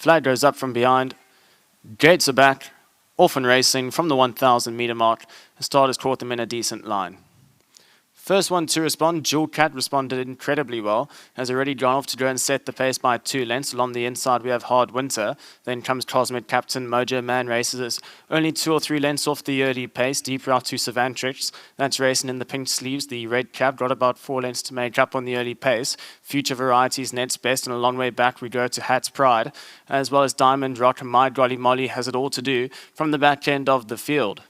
Flag goes up from behind. Gates are back. Off and racing from the 1,000 meter mark. The starters caught them in a decent line. First one to respond, Jewel Cat responded incredibly well, has already gone off to go and set the pace by 2 lengths. Along the inside we have Hard Winter, then comes Cosmic Captain. Mojo Man races only 2 or 3 lengths off the early pace, deeper out to Savantrix. That's racing in the pink sleeves. The red cap got about 4 lengths to make up on the early pace. Future Varieties Ned's Best, and a long way back we go to Hat's Pride, as well as Diamond Rock and My Golly Molly has it all to do from the back end of the field.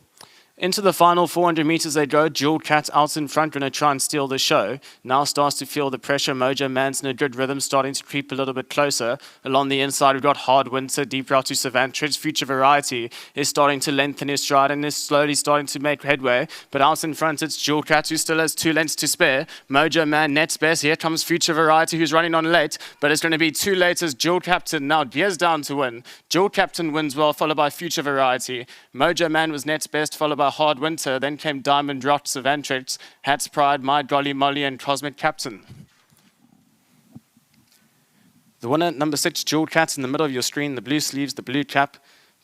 Into the final 400 meters they go. Jewel Cat out in front, going to try and steal the show. Now starts to feel the pressure. Mojo Man's in a good rhythm, starting to creep a little bit closer. Along the inside, we've got Hard Winter, deeper out to Savantrix. Future Variety is starting to lengthen his stride and is slowly starting to make headway. But out in front, it's Jewel Cat, who still has 2 lengths to spare. Mojo Man, Ned's Best. Here comes Future Variety, who's running on late, but it's going to be too late as Jewel Captain now gears down to win. Jewel Captain wins well, followed by Future Variety. Mojo Man was Ned's Best, followed by Hard Winter, then came Diamond Rock, Savantrix, Hat's Pride, My Golly Molly, and Cosmic Captain. The winner, number 6, Jewel Cat, in the middle of your screen, the blue sleeves, the blue cap,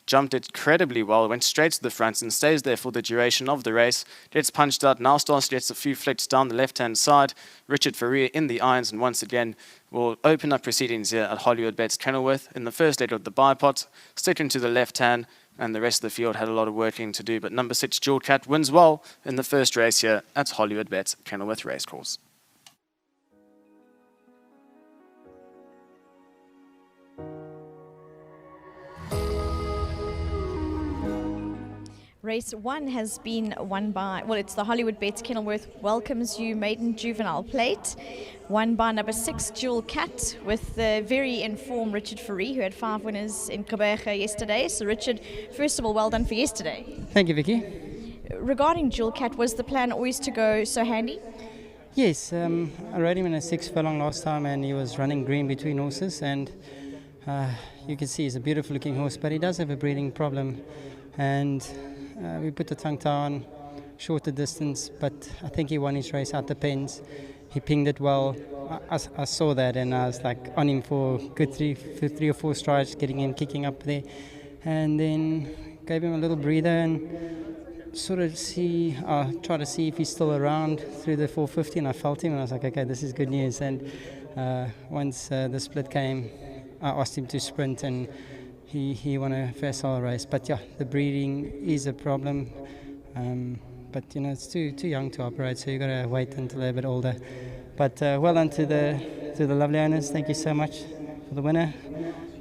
jumped incredibly well, went straight to the front and stays there for the duration of the race. Gets punched out, now starts to get a few flicks down the left-hand side. Richard Fourie in the irons, and once again, we'll open up proceedings here at Hollywood Bets Kenilworth in the first leg of the bipot, sticking to the left hand, and the rest of the field had a lot of working to do. But number 6, Jewel Cat, wins well in the first race here at Hollywood Bets Kenilworth Racecourse. Race 1 has been won by, well, it's the Hollywood Bets Kenilworth welcomes you maiden juvenile plate, won by number 6, Jewel Cat, with the very informed Richard Fourie, who had 5 winners in Kaberga yesterday. So Richard, first of all, well done for yesterday. Thank you, Vicky. Regarding Jewel Cat, was the plan always to go so handy? Yes, I rode him in a 6 furlong last time, and he was running green between horses, and you can see he's a beautiful looking horse, but he does have a breathing problem, and we put the tongue tie on, shorter distance, but I think he won his race out the pens. He pinged it well. I saw that, and I was like on him for good 3 or 4 strides, getting him kicking up there, and then gave him a little breather and sort of try to see if he's still around through the 450, and I felt him, and I was like, okay, this is good news. And once the split came, I asked him to sprint, and he won a facile race. But yeah, the breeding is a problem, but you know, it's too young to operate, so you got to wait until they're a bit older. But well done to the lovely owners. Thank you so much for the winner,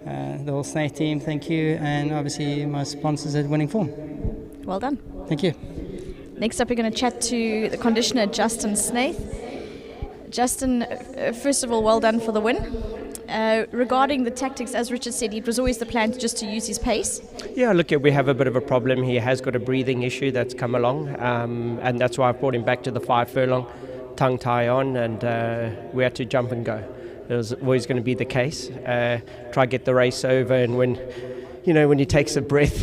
the whole Snake team. Thank you, and obviously my sponsors at Winning Form. Well done. Thank you. Next up, we're going to chat to the conditioner Justin Snaith. Justin, first of all, well done for the win. Regarding the tactics, as Richard said, it was always the plan just to use his pace. Yeah, look, we have a bit of a problem. He has got a breathing issue that's come along, and that's why I brought him back to the 5 furlong, tongue tie on, and we had to jump and go. It was always going to be the case. Try get the race over, and when he takes a breath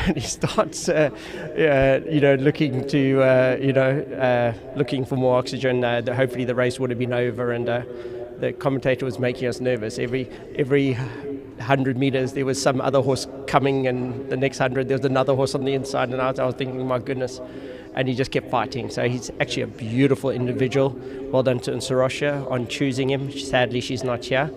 and he starts, looking to, looking for more oxygen, hopefully the race would have been over, and the commentator was making us nervous. Every 100 meters there was some other horse coming, and the next 100 there was another horse on the inside, and I was thinking, my goodness. And he just kept fighting. So he's actually a beautiful individual. Well done to Nsarosha on choosing him. Sadly, she's not here.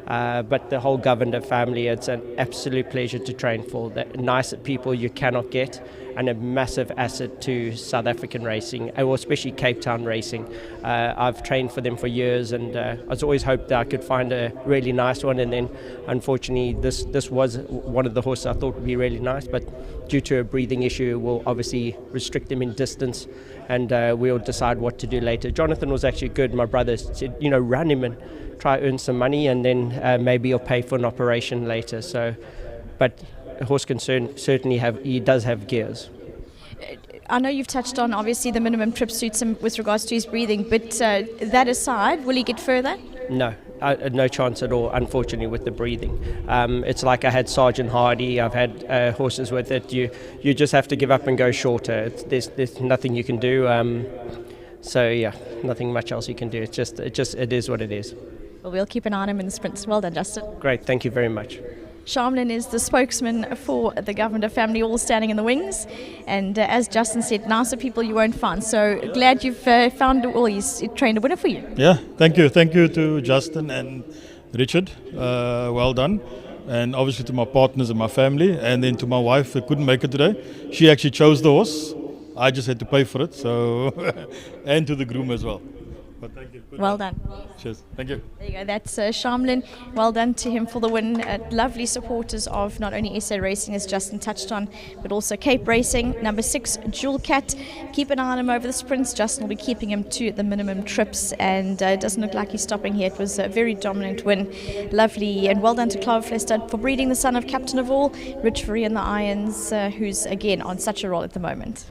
But the whole Governor family, it's an absolute pleasure to train for. The nice people you cannot get, and a massive asset to South African racing, or especially Cape Town racing. I've trained for them for years, and I was always hoped that I could find a really nice one, and then unfortunately this was one of the horses I thought would be really nice, but due to a breathing issue we'll obviously restrict him in distance, and we'll decide what to do later. Jonathan was actually good. My brother said, run him and try earn some money, and then maybe you'll pay for an operation later. So, but a horse can certainly he does have gears. I know you've touched on obviously the minimum trip suits him with regards to his breathing, but that aside, will he get further? No, no chance at all, unfortunately, with the breathing. It's like I had Sergeant Hardy, I've had horses with it. You just have to give up and go shorter. There's nothing you can do. So yeah, nothing much else you can do. It is what it is. Well, we'll keep an eye on him in the sprints. Well done, Justin. Great, thank you very much. Shamlin is the spokesman for the Governor family, all standing in the wings. And as Justin said, nicer people you won't find. So glad you've found, well, he's trained a winner for you. Yeah, thank you. Thank you to Justin and Richard. Well done. And obviously to my partners and my family. And then to my wife who couldn't make it today. She actually chose the horse. I just had to pay for it. So and to the groom as well. But thank you. Good Well luck. done. Cheers. Thank you. There you go. That's Shamlin. Well done to him for the win. Lovely supporters of not only SA Racing, as Justin touched on, but also Cape Racing. Number 6, Jewel Cat. Keep an eye on him over the sprints. Justin will be keeping him to the minimum trips, and it doesn't look like he's stopping here. It was a very dominant win. Lovely, and well done to Cloverflare Stud for breeding the son of Captain of All, Rich Fourie in the irons, who's again on such a roll at the moment.